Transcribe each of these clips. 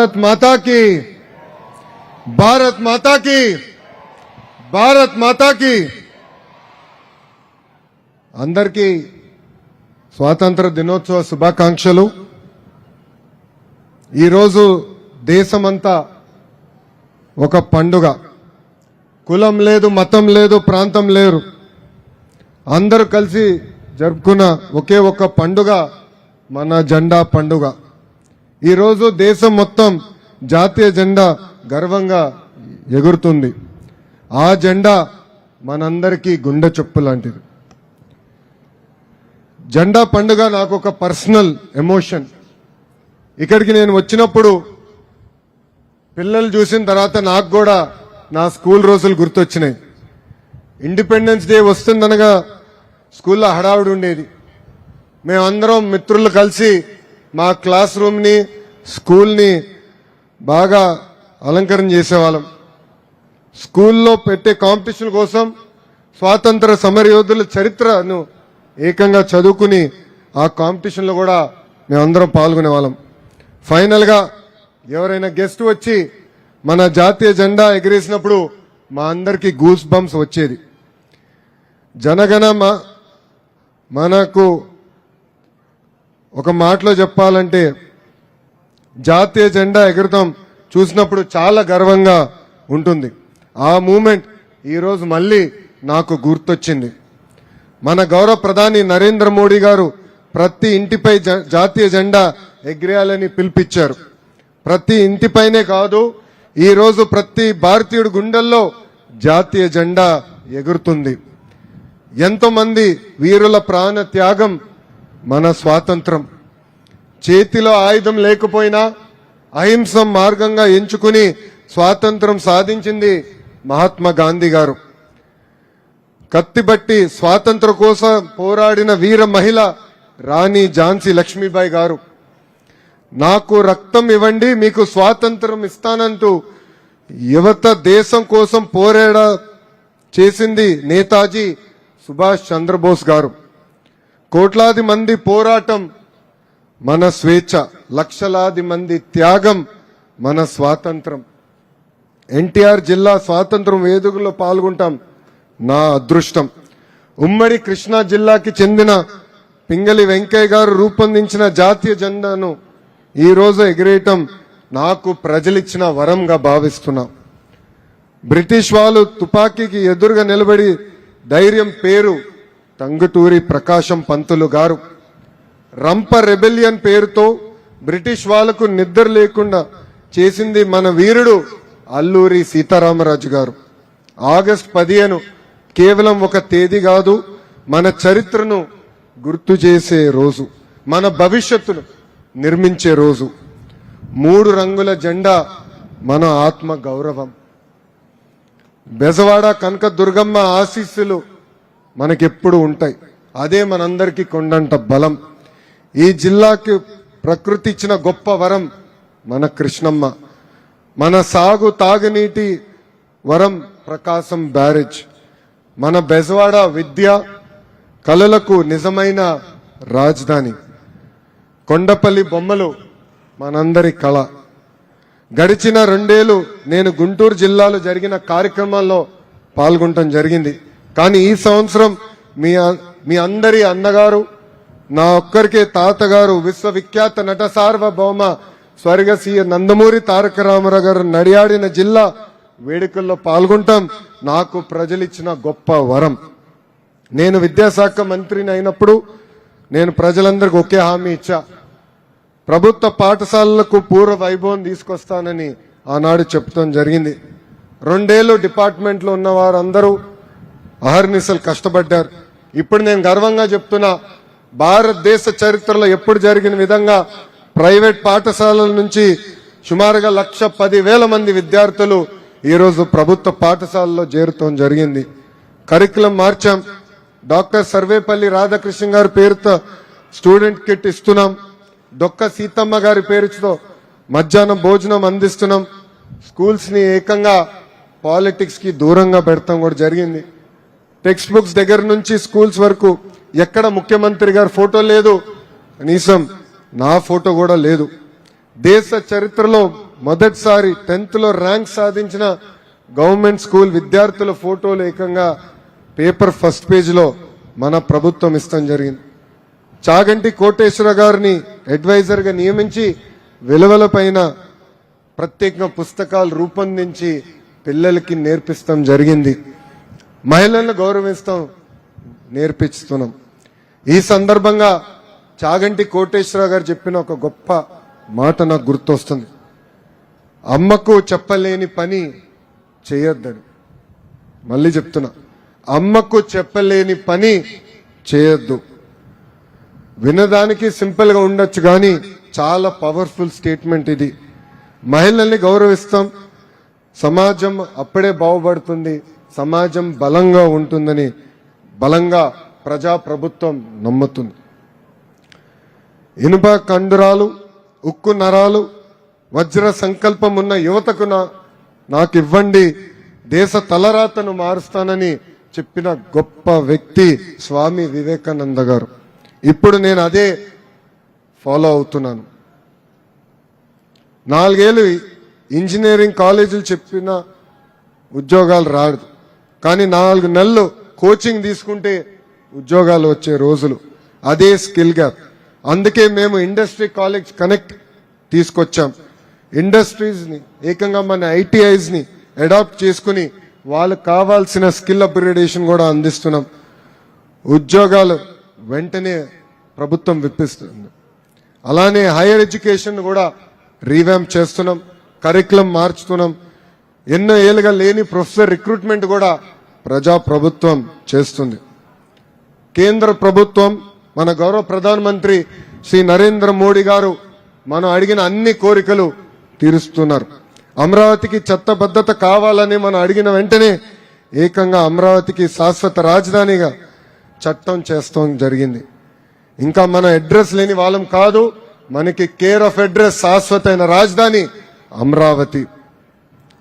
భారత్ మాతా की భారత్ మాతా की భారత్ మాతా की అందరికీ స్వాతంత్ర దినోత్సవ శుభాకాంక్షలు. ఈరోజు దేశమంతా ఒక పండుగ. కులం లేదు, మతం లేదు, ప్రాంతం లేరు, అందరూ కలిసి జరుపుకున్న ఒకే ఒక పండుగ మన జెండా పండుగ. ఈరోజు దేశం మొత్తం జాతీయ జెండా గర్వంగా ఎగురుతుంది. ఆ జెండా మనందరికీ గుండె చొప్పు లాంటిది. జెండా పండుగ నాకు ఒక పర్సనల్ ఎమోషన్. ఇక్కడికి నేను వచ్చినప్పుడు పిల్లలు చూసిన తర్వాత నాకు కూడా నా స్కూల్ రోజులు గుర్తొచ్చినాయి. ఇండిపెండెన్స్ డే వస్తుందనగా స్కూల్లో హడావుడి ఉండేది. మేమందరం మిత్రులు కలిసి మా క్లాస్ రూమ్ని, స్కూల్ని బాగా అలంకరణ చేసేవాళ్ళం. స్కూల్లో పెట్టే కాంపిటీషన్ కోసం స్వాతంత్ర సమరయోధుల చరిత్రను ఏకంగా చదువుకుని ఆ కాంపిటీషన్లో కూడా మేమందరం పాల్గొనేవాళ్ళం. ఫైనల్గా ఎవరైనా గెస్ట్ వచ్చి మన జాతీయ జెండా ఎగిరేసినప్పుడు మా అందరికీ గూస్ బంప్స్ వచ్చేది. జనగణ మనకు ఒక మాటలో చెప్పాలంటే జాతీయ జెండా ఎగురటం చూసినప్పుడు చాలా గర్వంగా ఉంటుంది. ఆ మూమెంట్ ఈరోజు మళ్ళీ నాకు గుర్తొచ్చింది. మన గౌరవ ప్రధాని నరేంద్ర మోడీ గారు ప్రతి ఇంటిపై జాతీయ జెండా ఎగిరేయాలని పిలిపించారు. ప్రతి ఇంటిపైనే కాదు, ఈరోజు ప్రతి భారతీయుడి గుండెల్లో జాతీయ జెండా ఎగురుతుంది. ఎంతో మంది వీరుల ప్రాణ త్యాగం మన స్వాతంత్రం. చేతిలో ఆయుధం లేకపోయినా అహింస మార్గంగా ఎంచుకుని స్వాతంత్రం సాధించింది మహాత్మా గాంధీ గారు. కత్తిబట్టి స్వాతంత్రం కోసం పోరాడిన వీర మహిళ రాణి ఝాన్సీ లక్ష్మీబాయి గారు. నాకు రక్తం ఇవ్వండి, మీకు స్వాతంత్రం ఇస్తానంటూ యువత దేశం కోసం పోరాడ చేసింది నేతాజీ సుభాష్ చంద్రబోస్ గారు. కోట్లాది మంది పోరాటం మన స్వేచ్ఛ, లక్షలాది మంది త్యాగం మన స్వాతంత్రం. ఎన్టీఆర్ జిల్లా స్వాతంత్రం వేడుకల్లో పాల్గొంటాం నా అదృష్టం. ఉమ్మడి కృష్ణా జిల్లాకి చెందిన పింగళి వెంకయ్య గారు రూపొందించిన జాతీయ జెండాను ఈరోజు ఎగిరేయటం నాకు ప్రజలిచ్చిన వరంగా భావిస్తున్నా. బ్రిటిష్ వాళ్ళు తుపాకీకి ఎదురుగా నిలబడి ధైర్యం పేరు టంగుటూరి ప్రకాశం పంతులు గారు. రంప రెబెలియన్ పేరుతో బ్రిటిష్ వాళ్లకు నిద్ర లేకుండా చేసింది మన వీరుడు అల్లూరి సీతారామరాజు గారు. ఆగస్టు 15 కేవలం ఒక తేదీ కాదు, మన చరిత్రను గుర్తు చేసే రోజు, మన భవిష్యత్తును నిర్మించే రోజు. 3 రంగుల జెండా మన ఆత్మ గౌరవం. బెజవాడ కనక దుర్గమ్మ ఆశీస్సులు మనకెప్పుడు ఉంటాయి. అదే మనందరికీ కొండంత బలం. ఈ జిల్లాకి ప్రకృతి ఇచ్చిన గొప్ప వరం మన కృష్ణమ్మ. మన సాగు తాగునీటి వరం ప్రకాశం బ్యారేజ్. మన బెజవాడ విద్య కళలకు నిజమైన రాజధాని. కొండపల్లి బొమ్మలు మనందరి కళ. గడిచిన 2 ఏళ్లు నేను గుంటూరు జిల్లాలో జరిగిన కార్యక్రమాల్లో పాల్గొనడం జరిగింది. కానీ ఈ సంవత్సరం మీ అందరి అన్నగారు, నా ఒక్కరికే తాతగారు, విశ్వవిఖ్యాత నట సార్వభౌమ స్వర్గసీయ నందమూరి తారక రామారావు గారు నడియాడిన జిల్లా వేడుకల్లో పాల్గొంటాం నాకు ప్రజలిచ్చిన గొప్ప వరం. నేను విద్యాశాఖ మంత్రిని అయినప్పుడు నేను ప్రజలందరికీ ఒకే హామీ ఇచ్చా. ప్రభుత్వ పాఠశాలలకు పూర్వ వైభవం తీసుకొస్తానని ఆనాడు చెప్తాం జరిగింది. 2 ఏళ్లు డిపార్ట్మెంట్లో ఉన్న వారందరూ అహర్నిశలు కష్టపడ్డారు. ఇప్పుడు నేను గర్వంగా చెప్తున్నా, భారతదేశ చరిత్రలో ఎప్పుడు జరిగిన విధంగా ప్రైవేట్ పాఠశాలల నుంచి సుమారుగా 1,10,000 మంది విద్యార్థులు ఈరోజు ప్రభుత్వ పాఠశాలలో చేరటం జరిగింది. కరికులం మార్చాం. డాక్టర్ సర్వేపల్లి రాధాకృష్ణ గారి పేరుతో స్టూడెంట్ కిట్ ఇస్తున్నాం. డొక్క సీతమ్మ గారి పేరుతో మధ్యాహ్నం భోజనం అందిస్తున్నాం. స్కూల్స్ ని ఏకంగా పాలిటిక్స్ కి దూరంగా పెడతాం కూడా జరిగింది. టెక్స్ట్ బుక్స్ దగ్గర నుంచి స్కూల్స్ వరకు ఎక్కడ ముఖ్యమంత్రి గారి ఫోటో లేదు, కనీసం నా ఫోటో కూడా లేదు. దేశ చరిత్రలో మొదటిసారి 10th లో ర్యాంక్ సాధించిన గవర్నమెంట్ స్కూల్ విద్యార్థుల ఫోటోలు ఏకంగా పేపర్ ఫస్ట్ పేజీలో మన ప్రభుత్వం ఇస్తాం జరిగింది. చాగంటి కోటేశ్వర గారిని అడ్వైజర్గా నియమించి విలువలపైన ప్రత్యేకంగా పుస్తకాలు రూపొందించి పిల్లలకి నేర్పిస్తాం జరిగింది. మహిళలను గౌరవిస్తాం నేర్పిస్తున్నాం. ఈ సందర్భంగా చాగంటి కోటేశ్వర గారు చెప్పిన ఒక గొప్ప మాట నాకు గుర్తొస్తుంది. అమ్మకు చెప్పలేని పని చేయొద్దని. మళ్ళీ చెప్తున్నా, అమ్మకు చెప్పలేని పని చేయొద్దు. వినడానికి సింపుల్ గా ఉండొచ్చు కానీ చాలా పవర్ఫుల్ స్టేట్మెంట్ ఇది. మహిళల్ని గౌరవిస్తాం, సమాజం అప్పుడే బాగుపడుతుంది, సమాజం బలంగా ఉంటుందని బలంగా ప్రజాప్రభుత్వం నమ్ముతుంది. ఇనుప కండరాలు, ఉక్కు నరాలు, వజ్ర సంకల్పం ఉన్న యువతకు నాకు ఇవ్వండి, దేశ తలరాతను మారుస్తానని చెప్పిన గొప్ప వ్యక్తి స్వామి వివేకానంద గారు. ఇప్పుడు నేను అదే ఫాలో అవుతున్నాను. 4 ఏళ్ళు ఇంజనీరింగ్ కాలేజీలు చెప్పిన ఉద్యోగాలు రాదు, కానీ 4 నెలలు కోచింగ్ తీసుకుంటే ఉద్యోగాలు వచ్చే రోజులు. అదే స్కిల్ గ్యాప్. అందుకే మేము ఇండస్ట్రీ కాలేజ్ కనెక్ట్ తీసుకొచ్చాం. ఇండస్ట్రీస్ ని ఏకంగా మన ఐటీఐస్ ని అడాప్ట్ చేసుకుని వాళ్ళకు కావాల్సిన స్కిల్ అప్గ్రేడేషన్ కూడా అందిస్తున్నాం. ఉద్యోగాలు వెంటనే ప్రభుత్వం విప్పిస్తుంది. అలానే హైయర్ ఎడ్యుకేషన్ కూడా రీవ్యాంప్ చేస్తున్నాం, కరికులం మార్చుతున్నాం. ఎన్నో ఏళ్ళుగా లేని ప్రొఫెసర్ రిక్రూట్మెంట్ కూడా ప్రజా ప్రభుత్వం చేస్తుంది. కేంద్ర ప్రభుత్వం, మన గౌరవ ప్రధానమంత్రి శ్రీ నరేంద్ర మోడీ గారు మనం అడిగిన అన్ని కోరికలు తీరుస్తున్నారు. అమరావతికి చట్టబద్ధత కావాలని మనం అడిగిన వెంటనే ఏకంగా అమరావతికి శాశ్వత రాజధానిగా చట్టం చేస్తాం జరిగింది. ఇంకా మన అడ్రస్ లేని వాళ్ళం కాదు, మనకి కేర్ ఆఫ్ అడ్రస్ శాశ్వతమైన రాజధాని అమరావతి.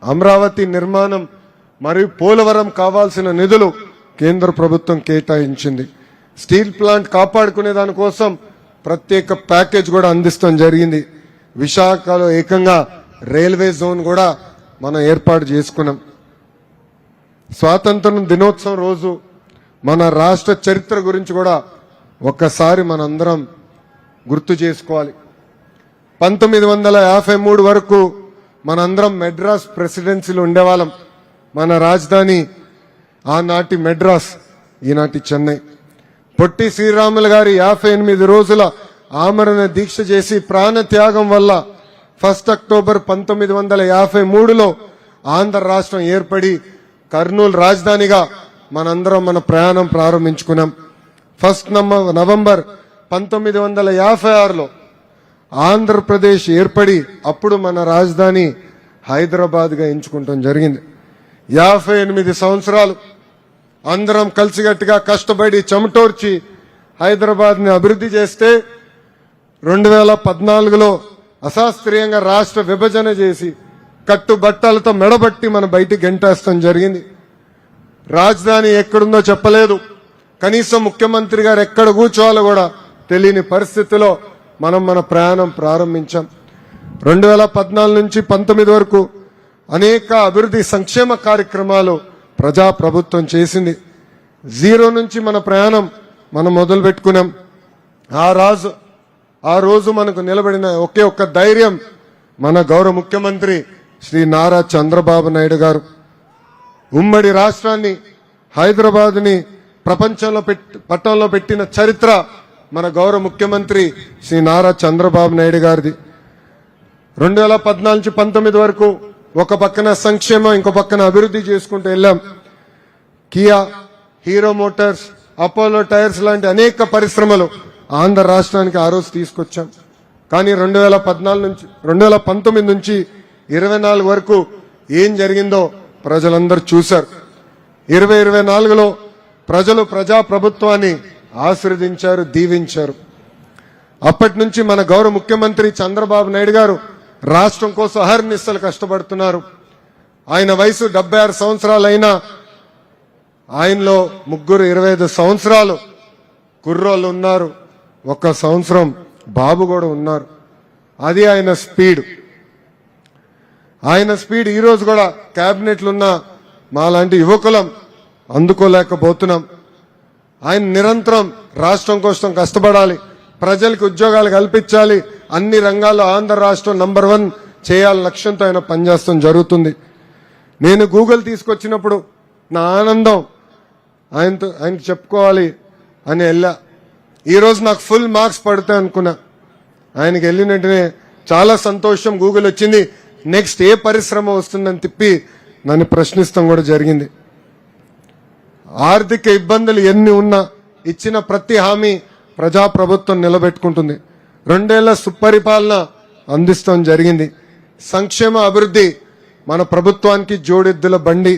అమరావతి నిర్మాణం మరియు పోలవరం కావాల్సిన నిధులు కేంద్ర ప్రభుత్వం కేటాయించింది. స్టీల్ ప్లాంట్ కాపాడుకునే దానికోసం ప్రత్యేక ప్యాకేజ్ కూడా అందిస్తాం జరిగింది. విశాఖలో ఏకంగా రైల్వే జోన్ కూడా మనం ఏర్పాటు చేసుకున్నాం. స్వాతంత్రం దినోత్సవం రోజు మన రాష్ట్ర చరిత్ర గురించి కూడా ఒక్కసారి మనందరం గుర్తు చేసుకోవాలి. 1953 వరకు మనందరం మెడ్రాస్ ప్రెసిడెన్సీలో ఉండేవాళ్ళం. మన రాజధాని ఆనాటి మెడ్రాస్, ఈనాటి చెన్నై. పొట్టి శ్రీరాములు గారి 58 రోజుల ఆమరణ దీక్ష చేసి ప్రాణ త్యాగం వల్ల 1 అక్టోబర్ 1953లో ఆంధ్ర రాష్ట్రం ఏర్పడి కర్నూలు రాజధానిగా మనందరం మన ప్రయాణం ప్రారంభించుకున్నాం. 1 నవంబర్ 1956లో ఆంధ్రప్రదేశ్ ఏర్పడి అప్పుడు మన రాజధాని హైదరాబాద్గా ఎంచుకుంటాం జరిగింది. 58 సంవత్సరాలు అందరం కలిసిగట్టుగా కష్టపడి చెమటోర్చి హైదరాబాద్ని అభివృద్ధి చేస్తే 2014లో అశాస్త్రీయంగా రాష్ట్ర విభజన చేసి కట్టుబట్టలతో మెడబట్టి మన బయటికి గెంటేస్తాం జరిగింది. రాజధాని ఎక్కడుందో చెప్పలేదు, కనీసం ముఖ్యమంత్రి గారు ఎక్కడ కూర్చోవాలో కూడా తెలియని పరిస్థితిలో మనం మన ప్రయాణం ప్రారంభించాం. 2014 నుంచి 19 వరకు అనేక అభివృద్ధి సంక్షేమ కార్యక్రమాలు ప్రజా ప్రభుత్వం చేసింది. 0 నుంచి మన ప్రయాణం మనం మొదలు పెట్టుకున్నాం. ఆ రోజు మనకు నిలబడిన ఒకే ఒక్క ధైర్యం మన గౌరవ ముఖ్యమంత్రి శ్రీ నారా చంద్రబాబు నాయుడు గారు. ఉమ్మడి రాష్ట్రాన్ని, హైదరాబాద్ని ప్రపంచంలో పట్టణంలో పెట్టిన చరిత్ర మన గౌరవ ముఖ్యమంత్రి శ్రీ నారా చంద్రబాబు నాయుడు గారిది. 2014 నుంచి 19 వరకు ఒక పక్కన సంక్షేమం, ఇంకో పక్కన అభివృద్ధి చేసుకుంటూ వెళ్ళాం. Kia, hero Motors, Apollo tyres లాంటి అనేక పరిశ్రమలు ఆంధ్ర రాష్ట్రానికి ఆ రోజు తీసుకొచ్చాం. కానీ 2019 నుంచి 24 వరకు ఏం జరిగిందో ప్రజలందరూ చూశారు. 2024లో ప్రజలు ప్రజా ప్రభుత్వాన్ని ఆశీర్వదించారు, దీవించారు. అప్పటి నుంచి మన గౌరవ ముఖ్యమంత్రి చంద్రబాబు నాయుడు గారు రాష్ట్రం కోసం అహర్నిశలు కష్టపడుతున్నారు. ఆయన వయసు 76 సంవత్సరాలు అయినా ఆయనలో 25 సంవత్సరాలు కుర్రోళ్ళు ఉన్నారు, 1 సంవత్సరం బాబు కూడా ఉన్నారు. అది ఆయన స్పీడ్. ఆయన స్పీడ్ ఈ రోజు కూడా క్యాబినెట్లు ఉన్న మాలాంటి యువకులం అందుకోలేకపోతున్నాం. ఆయన నిరంతరం రాష్ట్రం కోసం కష్టపడాలి, ప్రజలకు ఉద్యోగాలు కల్పించాలి, అన్ని రంగాల్లో ఆంధ్ర రాష్ట్రం నంబర్ 1 చేయాలని లక్ష్యంతో ఆయన పనిచేస్తాం జరుగుతుంది. నేను గూగుల్ తీసుకొచ్చినప్పుడు నా ఆనందం ఆయనకి చెప్పుకోవాలి అని వెళ్ళా. ఈరోజు నాకు ఫుల్ మార్క్స్ పడతాయి అనుకున్నా. ఆయనకి వెళ్ళిన వెంటనే చాలా సంతోషం, గూగుల్ వచ్చింది, నెక్స్ట్ ఏ పరిశ్రమ వస్తుందని తిప్పి నన్ను ప్రశ్నిస్తాం కూడా జరిగింది. ఆర్థిక ఇబ్బందులు ఎన్ని ఉన్నా ఇచ్చిన ప్రతి హామీ ప్రజాప్రభుత్వం నిలబెట్టుకుంటుంది. 2 ఏళ్ల సుపరిపాలన అందిస్తాం జరిగింది. సంక్షేమ అభివృద్ధి మన ప్రభుత్వానికి జోడెద్దుల బండి.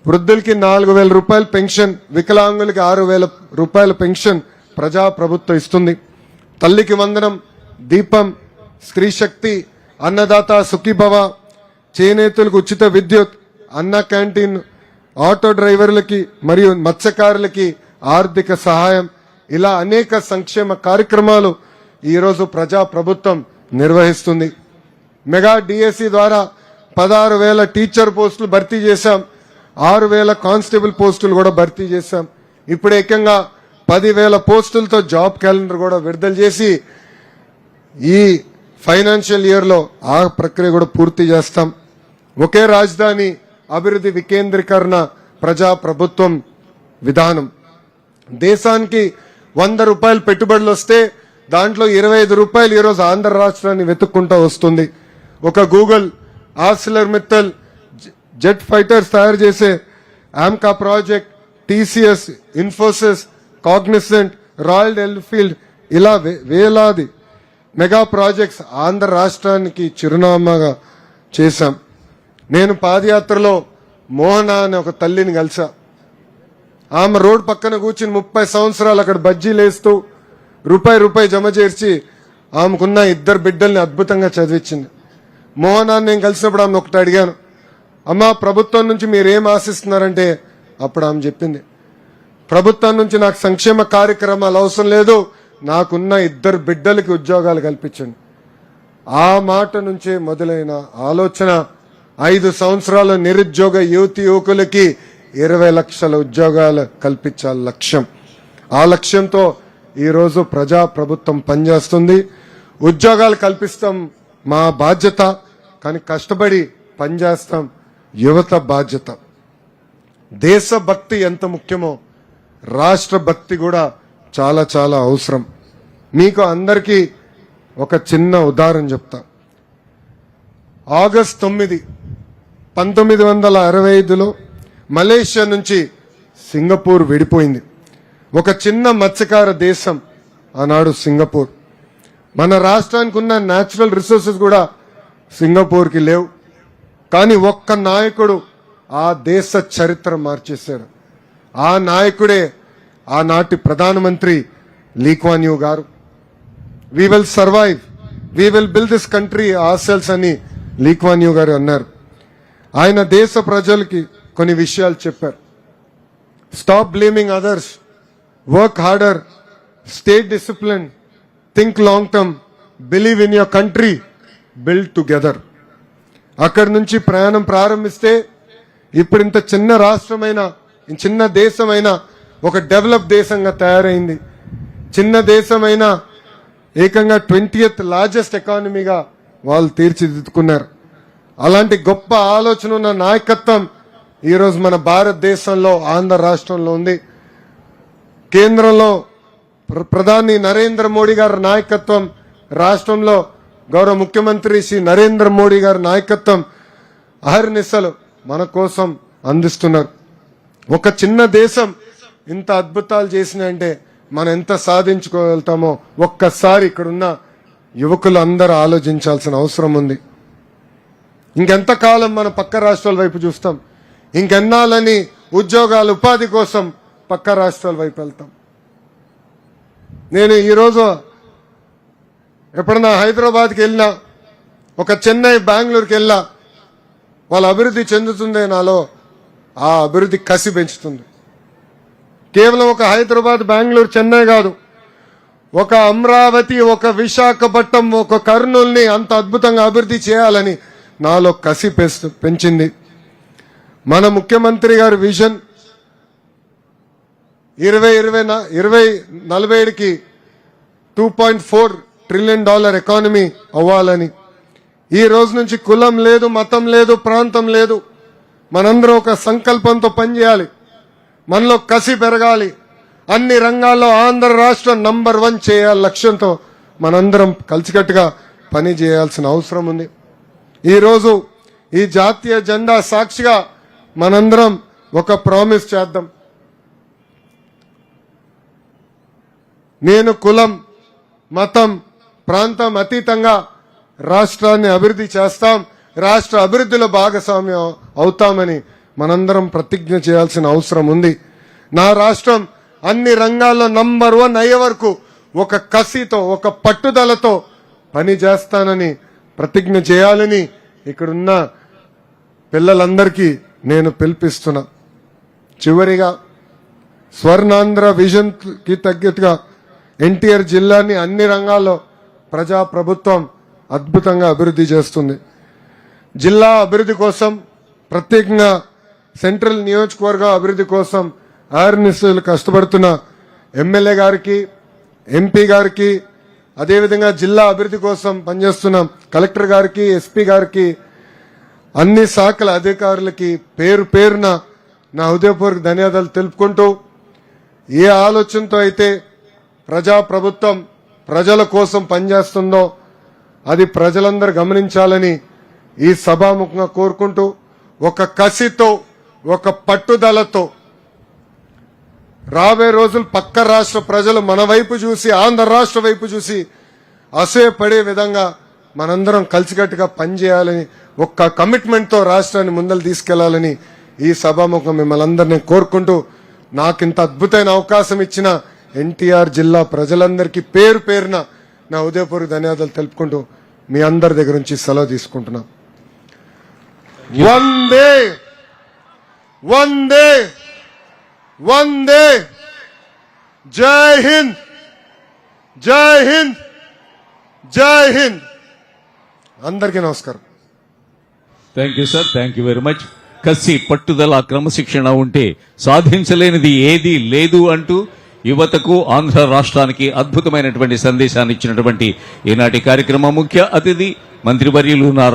వృద్ధులకి 4,000 రూపాయల పెన్షన్, వికలాంగులకి 6,000 రూపాయల పెన్షన్ ప్రజాప్రభుత్వం ఇస్తుంది. తల్లికి వందనం, దీపం, స్త్రీ శక్తి, అన్నదాత సుఖీభవ, చేనేతలకు ఉచిత విద్యుత్, అన్న క్యాంటీన్, ఆటో డ్రైవర్లకి మరియు మత్స్యకారులకి ఆర్థిక సహాయం, ఇలా అనేక సంక్షేమ కార్యక్రమాలు ఈరోజు ప్రజాప్రభుత్వం నిర్వహిస్తుంది. మెగా డిఎస్సి ద్వారా 16,000 టీచర్ పోస్టులు భర్తీ చేశాం, 6,000 కానిస్టేబుల్ పోస్టులు కూడా భర్తీ చేశాం. ఇప్పుడు ఏకంగా 10,000 పోస్టులతో జాబ్ క్యాలెండర్ కూడా విడుదల చేసి ఈ ఫైనాన్షియల్ ఇయర్ లో ఆ ప్రక్రియ కూడా పూర్తి చేస్తాం. ఒకే రాజధాని, అభివృద్ధి వికేంద్రీకరణ ప్రజాప్రభుత్వం విధానం. దేశానికి 100 రూపాయలు పెట్టుబడులు వస్తే దాంట్లో 25 రూపాయలు ఈరోజు ఆంధ్ర రాష్ట్రాన్ని వెతుక్కుంటూ వస్తుంది. ఒక Google, Arcelor Mittal, jet fighters తయారు చేసే AMCA project, TCS, Infosys, Cognizant, royal Enfield, ఇలా వేలాది మెగా ప్రాజెక్ట్స్ ఆంధ్ర రాష్ట్రానికి చిరునామాగా చేశాం. నేను పాదయాత్రలో మోహన అనే ఒక తల్లిని కలిసా. ఆమె రోడ్ పక్కన కూర్చుని 30 సంవత్సరాలు అక్కడ బజ్జీలు వేస్తూ రూపాయి జమ చేర్చి ఆమెకున్న 2 బిడ్డల్ని అద్భుతంగా చదివించింది. మోహనాన్ని నేను కలిసినప్పుడు ఆమె ఒకటి అడిగాను, అమ్మా ప్రభుత్వం నుంచి మీరేం ఆశిస్తున్నారంటే అప్పుడు ఆమె చెప్పింది, ప్రభుత్వం నుంచి నాకు సంక్షేమ కార్యక్రమాలు అవసరం లేదు, నాకున్న 2 బిడ్డలకి ఉద్యోగాలు కల్పించండి. ఆ మాట నుంచే మొదలైన ఆలోచన 5 సంవత్సరాల నిరుద్యోగ యువకులకి 20 లక్షల ఉద్యోగాలు కల్పించాలి లక్ష్యం. ఆ లక్ష్యంతో ఈరోజు ప్రజాప్రభుత్వం పనిచేస్తుంది. ఉద్యోగాలు కల్పిస్తాం మా బాధ్యత, కానీ కష్టపడి పనిచేస్తాం యువత బాధ్యత. దేశభక్తి ఎంత ముఖ్యమో రాష్ట్ర భక్తి కూడా చాలా చాలా అవసరం. మీకు అందరికీ ఒక చిన్న ఉదాహరణ చెప్తా. ఆగస్ట్ 9, 1965లో మలేషియా నుంచి సింగపూర్ విడిపోయింది. ఒక చిన్న మత్స్యకార దేశం ఆనాడు సింగపూర్. మన రాష్ట్రానికి ఉన్న న్యాచురల్ రిసోర్సెస్ కూడా సింగపూర్కి లేవు, కానీ ఒక్క నాయకుడు ఆ దేశ చరిత్ర మార్చేశాడు. ఆ నాయకుడే ఆనాటి ప్రధానమంత్రి లీ క్వాన్ యూ గారు. We will survive, we will build this country ourselves అని లీ క్వాన్ యూ గారు అన్నారు. ఆయన దేశ ప్రజలకి కొన్ని విషయాలు చెప్పారు. Stop blaming others, work harder, stay discipline, think long term, believe in your country, build together. అక్కడి నుంచి ప్రయాణం ప్రారంభిస్తే ఇప్పుడు ఇంత చిన్న రాష్ట్రమైన, చిన్న దేశమైన ఒక డెవలప్ దేశంగా తయారైంది. చిన్న దేశమైన ఏకంగా 20th లార్జెస్ట్ ఎకానమీగా వాళ్ళు తీర్చిదిద్దుకున్నారు. అలాంటి గొప్ప ఆలోచన ఉన్న నాయకత్వం ఈరోజు మన భారతదేశంలో ఆంధ్ర రాష్ట్రంలో ఉంది. కేంద్రంలో ప్రధాని నరేంద్ర మోడీ గారి నాయకత్వం, రాష్ట్రంలో గౌరవ ముఖ్యమంత్రి శ్రీ నరేంద్ర మోడీ గారి నాయకత్వం అహర్నిశలు మన కోసం అందిస్తున్నారు. ఒక చిన్న దేశం ఇంత అద్భుతాలు చేసినంటే మనం ఎంత సాధించుకోగలుగుతామో ఒక్కసారి ఇక్కడున్న యువకులు అందరూ ఆలోచించాల్సిన అవసరం ఉంది. ఇంకెంతకాలం మన పక్క రాష్ట్రాల వైపు చూస్తాం? ఇంకెన్నాళ్ళని ఉద్యోగాలు, ఉపాధి కోసం పక్క రాష్ట్రాల వైపు వెళ్తాం? నేను ఈరోజు ఎప్పుడన్నా హైదరాబాద్కి వెళ్ళినా, ఒక చెన్నై, బెంగళూరుకి వెళ్ళా, వాళ్ళ అభివృద్ధి చెందుతుందే నాలో ఆ అభివృద్ధి కసి పెంచుతుంది. కేవలం ఒక హైదరాబాద్, బెంగళూరు, చెన్నై కాదు, ఒక అమరావతి, ఒక విశాఖపట్నం, ఒక కర్నూలుని అంత అద్భుతంగా అభివృద్ధి చేయాలని నాలో కసి పెంచింది. మన ముఖ్యమంత్రి గారి విజన్ 2047కి $2.4 ట్రిలియన్ ఎకానమీ అవ్వాలని. ఈ రోజు నుంచి కులం లేదు, మతం లేదు, ప్రాంతం లేదు, మనందరం ఒక సంకల్పంతో పనిచేయాలి. మనలో కసి పెరగాలి. అన్ని రంగాల్లో ఆంధ్ర రాష్ట్రం నంబర్ 1 చేయాలి లక్ష్యంతో మనందరం కలిసికట్టుగా పని చేయాల్సిన అవసరం ఉంది. ఈరోజు ఈ జాతీయ జెండా సాక్షిగా మనందరం ఒక ప్రామిస్ చేద్దాం. నేను కులం, మతం, ప్రాంతం అతీతంగా రాష్ట్రాన్ని అభివృద్ధి చేస్తాం, రాష్ట్ర అభివృద్ధిలో భాగస్వామ్యం అవుతామని మనందరం ప్రతిజ్ఞ చేయాల్సిన అవసరం ఉంది. నా రాష్ట్రం అన్ని రంగాల్లో నంబర్ 1 అయ్యే వరకు ఒక కసితో, ఒక పట్టుదలతో పని చేస్తానని ప్రతిజ్ఞ చేయాలని ఇక్కడున్న పిల్లలందరికీ నేను పిలిపిస్తున్నా. చివరిగా స్వర్ణాంధ్ర విజన్ కి తగ్గట్టుగా ఎన్టీఆర్ జిల్లాని అన్ని రంగాల్లో ప్రజా ప్రభుత్వం అద్భుతంగా అభివృద్ధి చేస్తుంది. జిల్లా అభివృద్ధి కోసం ప్రత్యేకంగా సెంట్రల్ నియోజకవర్గ అభివృద్ధి కోసం ఆర్నిస్సులు కష్టపడుతున్న ఎమ్మెల్యే గారికి, ఎంపీ గారికి, అదేవిధంగా జిల్లా అభివృద్ధి కోసం పనిచేస్తున్న కలెక్టర్ గారికి, ఎస్పీ గారికి, అన్ని శాఖల అధికారులకి పేరు పేరున నా హృదయపూర్వక ధన్యవాదాలు తెలుపుకుంటూ, ఏ ఆలోచనతో అయితే ప్రజా ప్రభుత్వం ప్రజల కోసం పనిచేస్తుందో అది ప్రజలందరూ గమనించాలని ఈ సభాముఖంగా కోరుకుంటూ, ఒక కసితో, ఒక పట్టుదలతో రాబోయే రోజులు పక్క రాష్ట్ర ప్రజలు మన వైపు చూసి, ఆంధ్ర రాష్ట్ర వైపు చూసి అసూయపడే విధంగా మనందరం కలిసికట్టుగా పనిచేయాలని, ఒక్క కమిట్మెంట్తో రాష్ట్రాన్ని ముందలు తీసుకెళ్లాలని ఈ సభాముఖం మిమ్మల్ని అందరినీ కోరుకుంటూ, నాకింత అద్భుతమైన అవకాశం ఇచ్చిన ఎన్టీఆర్ జిల్లా ప్రజలందరికీ పేరు పేరున నా హృదయపూర్వక ధన్యవాదాలు తెలుపుకుంటూ మీ అందరి దగ్గర నుంచి సెలవు తీసుకుంటున్నా. వందే వందే వందే. జై హింద్, జై హింద్, జై హింద్. అందరికీ నమస్కారం. Thank you sir, thank you very much. కసి, పట్టుదల, క్రమశిక్షణ ఉంటే సాధించలేనిది ఏదీ లేదు అంటూ యువతకు, ఆంధ్ర రాష్ట్రానికి అద్భుతమైనటువంటి సందేశాన్ని ఇచ్చినటువంటి ఈనాటి కార్యక్రమం ముఖ్య అతిథి మంత్రివర్యులు నారా